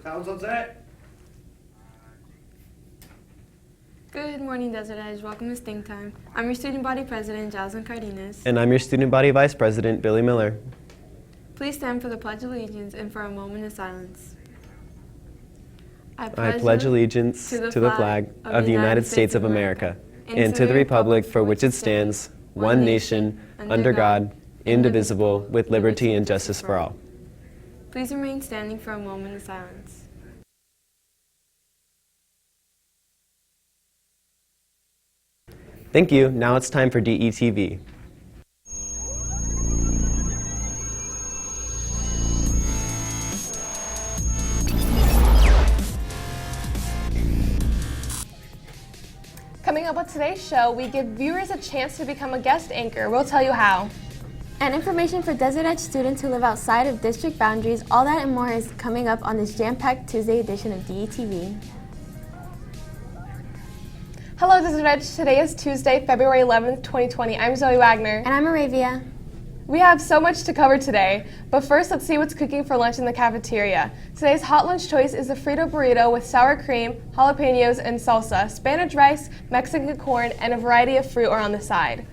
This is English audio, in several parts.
Sounds on set. Good morning, Desert Edge. Welcome to Think Time. I'm your student body president, Jocelyn Cardenas. And I'm your student body vice president, Billy Miller. Please stand for the Pledge of Allegiance and for a moment of silence. I pledge allegiance to the flag of the United States of America and to the republic for which it stands, one nation, under God, indivisible, with liberty and justice for all. Please remain standing for a moment of silence. Thank you. Now it's time for DETV. Coming up on today's show, we give viewers a chance to become a guest anchor. We'll tell you how. And information for Desert Edge students who live outside of district boundaries. All that and more is coming up on this jam-packed Tuesday edition of DETV. Hello, Desert Edge. Today is Tuesday, February 11th, 2020. I'm Zoe Wagner. And I'm Aravia. We have so much to cover today, but first let's see what's cooking for lunch in the cafeteria. Today's hot lunch choice is the Frito burrito with sour cream, jalapenos, and salsa, Spanish rice, Mexican corn, and a variety of fruit are on the side.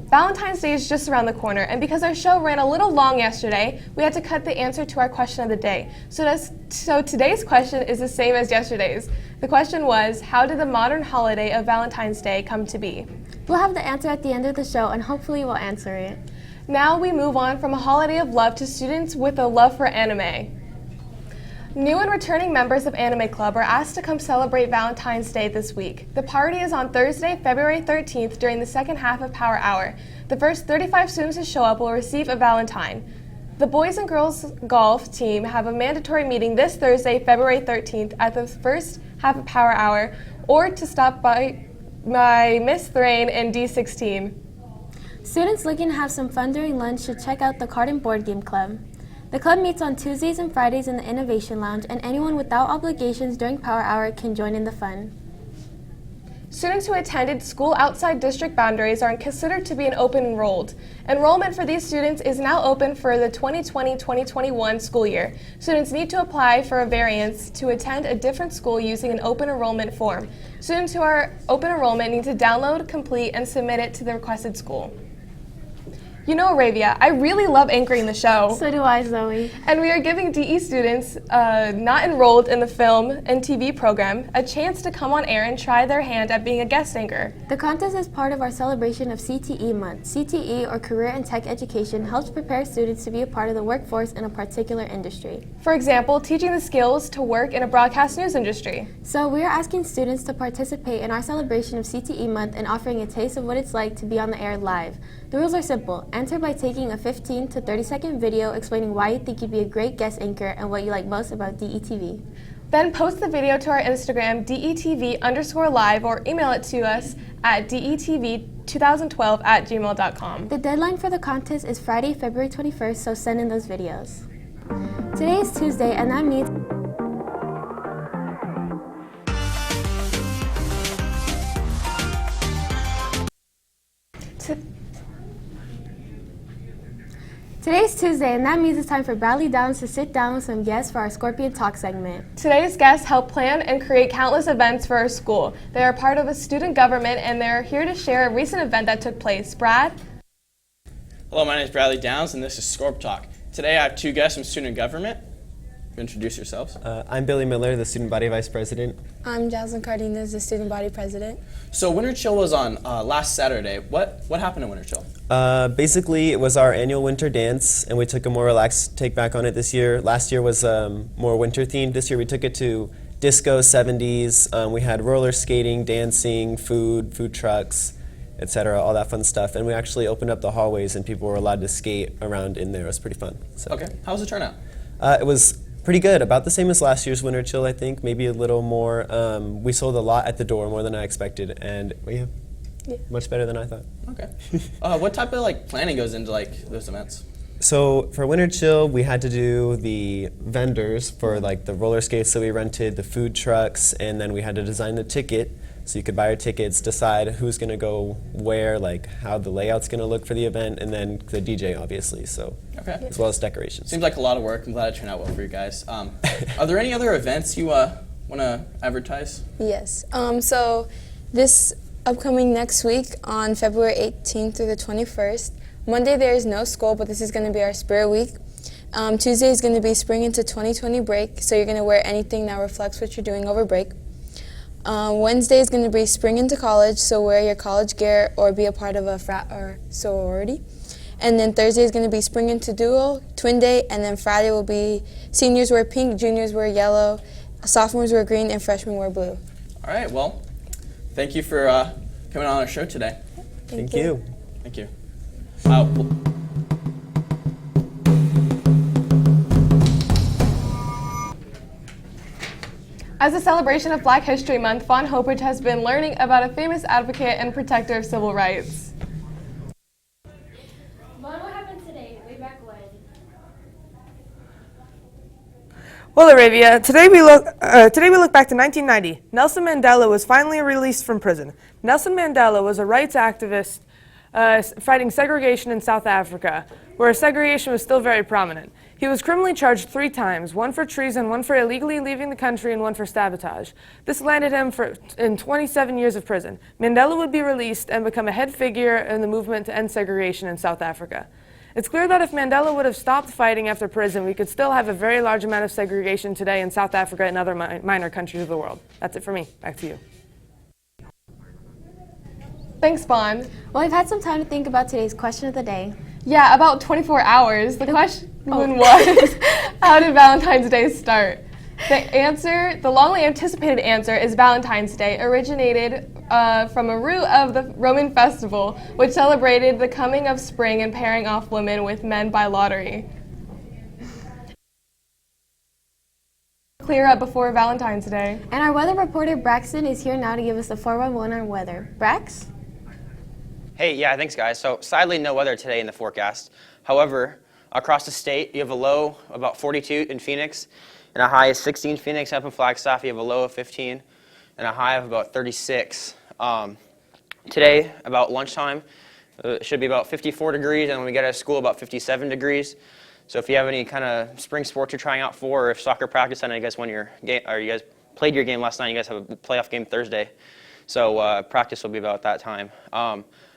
Valentine's Day is just around the corner, and because our show ran a little long yesterday, we had to cut the answer to our question of the day. So today's question is the same as yesterday's. The question was, how did the modern holiday of Valentine's Day come to be? We'll have the answer at the end of the show, and hopefully we'll answer it. Now we move on from a holiday of love to students with a love for anime. New and returning members of Anime Club are asked to come celebrate Valentine's Day this week. The party is on Thursday, February 13th during the second half of Power Hour. The first 35 students to show up will receive a Valentine. The boys and girls golf team have a mandatory meeting this Thursday, February 13th at the first half of Power Hour, or to stop by Miss Thrain and D16. Students looking to have some fun during lunch should check out the Card and Board Game Club. The club meets on Tuesdays and Fridays in the Innovation Lounge, and anyone without obligations during Power Hour can join in the fun. Students who attended school outside district boundaries are considered to be an open enrolled. Enrollment for these students is now open for the 2020-2021 school year. Students need to apply for a variance to attend a different school using an open enrollment form. Students who are open enrollment need to download, complete, and submit it to the requested school. You know, Aravia, I really love anchoring the show. So do I, Zoe. And we are giving DE students not enrolled in the film and TV program a chance to come on air and try their hand at being a guest anchor. The contest is part of our celebration of CTE Month. CTE, or Career and Tech Education, helps prepare students to be a part of the workforce in a particular industry. For example, teaching the skills to work in a broadcast news industry. So we are asking students to participate in our celebration of CTE Month and offering a taste of what it's like to be on the air live. The rules are simple. Enter by taking a 15 to 30-second video explaining why you think you'd be a great guest anchor and what you like most about DETV. Then post the video to our Instagram, DETV_live, or email it to us at DETV2012@gmail.com. The deadline for the contest is Friday, February 21st, so send in those videos. Today is Tuesday, and that means Today's Tuesday, and that means it's time for Bradley Downs to sit down with some guests for our Scorpion Talk segment. Today's guests help plan and create countless events for our school. They are part of a student government, and they're here to share a recent event that took place. Brad? Hello, my name is Bradley Downs, and this is Scorp Talk. Today I have two guests from student government. Introduce yourselves. I'm Billy Miller, the student body vice president. I'm Jocelyn Cardenas, the student body president. So Winter Chill was on last Saturday. What happened at Winter Chill? Basically, it was our annual winter dance, and we took a more relaxed take back on it this year. Last year was more winter themed. This year we took it to disco 70s. We had roller skating, dancing, food trucks, etc., all that fun stuff. And we actually opened up the hallways, and people were allowed to skate around in there. It was pretty fun. So. Okay, how was the turnout? It was pretty good, about the same as last year's Winter Chill, I think, maybe a little more. We sold a lot at the door, more than I expected, and yeah, much better than I thought. Okay. What type of planning goes into those events? So for Winter Chill, we had to do the vendors for the roller skates, so we rented the food trucks, and then we had to design the ticket So you could buy your tickets, decide who's going to go where, like how the layout's going to look for the event, and then the DJ, obviously, so Okay. as well as decorations. Seems like a lot of work. I'm glad it turned out well for you guys. Are there any other events you want to advertise? Yes. So this upcoming next week on February 18th through the 21st, Monday there is no school, but this is going to be our Spirit Week. Tuesday is going to be Spring into 2020 break, so you're going to wear anything that reflects what you're doing over break. Wednesday is going to be Spring into college, so wear your college gear or be a part of a frat or sorority. And then Thursday is going to be Spring into duo, Twin Day, and then Friday will be seniors wear pink, juniors wear yellow, sophomores wear green, and freshmen wear blue. All right. Well, thank you for coming on our show today. Thank you. Thank you. As a celebration of Black History Month, Fawn Hopridge has been learning about a famous advocate and protector of civil rights. What happened today, way back when? Well, Arabia, today we look back to 1990. Nelson Mandela was finally released from prison. Nelson Mandela was a rights activist fighting segregation in South Africa, where segregation was still very prominent. He was criminally charged 3 times, one for treason, one for illegally leaving the country, and one for sabotage. This landed him in 27 years of prison. Mandela would be released and become a head figure in the movement to end segregation in South Africa. It's clear that if Mandela would have stopped fighting after prison, we could still have a very large amount of segregation today in South Africa and other minor countries of the world. That's it for me. Back to you. Thanks, Fawn. Well, we've had some time to think about today's question of the day. Yeah, about 24 hours. The question was, how did Valentine's Day start? The longly anticipated answer is Valentine's Day originated from a root of the Roman festival, which celebrated the coming of spring and pairing off women with men by lottery. Clear up before Valentine's Day. And our weather reporter, Braxton, is here now to give us a 411 on weather. Brax? Hey, yeah, thanks, guys. So, sadly, no weather today in the forecast. However, across the state, you have a low about 42 in Phoenix, and a high of 16 in Phoenix. Up in Flagstaff, you have a low of 15, and a high of about 36. Today, about lunchtime, it should be about 54 degrees, and when we get out of school, about 57 degrees. So if you have any kind of spring sports you're trying out for, or if soccer practice, I know you guys won your game, or you guys played your game last night, you guys have a playoff game Thursday. So practice will be about that time.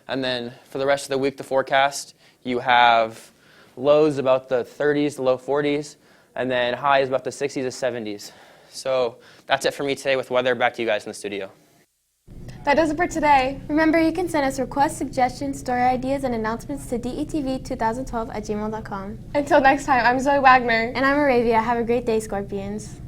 And then for the rest of the week, the forecast, you have lows about the 30s, the low 40s, and then highs about the 60s to 70s. So that's it for me today with weather. Back to you guys in the studio. That does it for today. Remember, you can send us requests, suggestions, story ideas, and announcements to detv2012@gmail.com. Until next time, I'm Zoe Wagner. And I'm Arabia. Have a great day, Scorpions.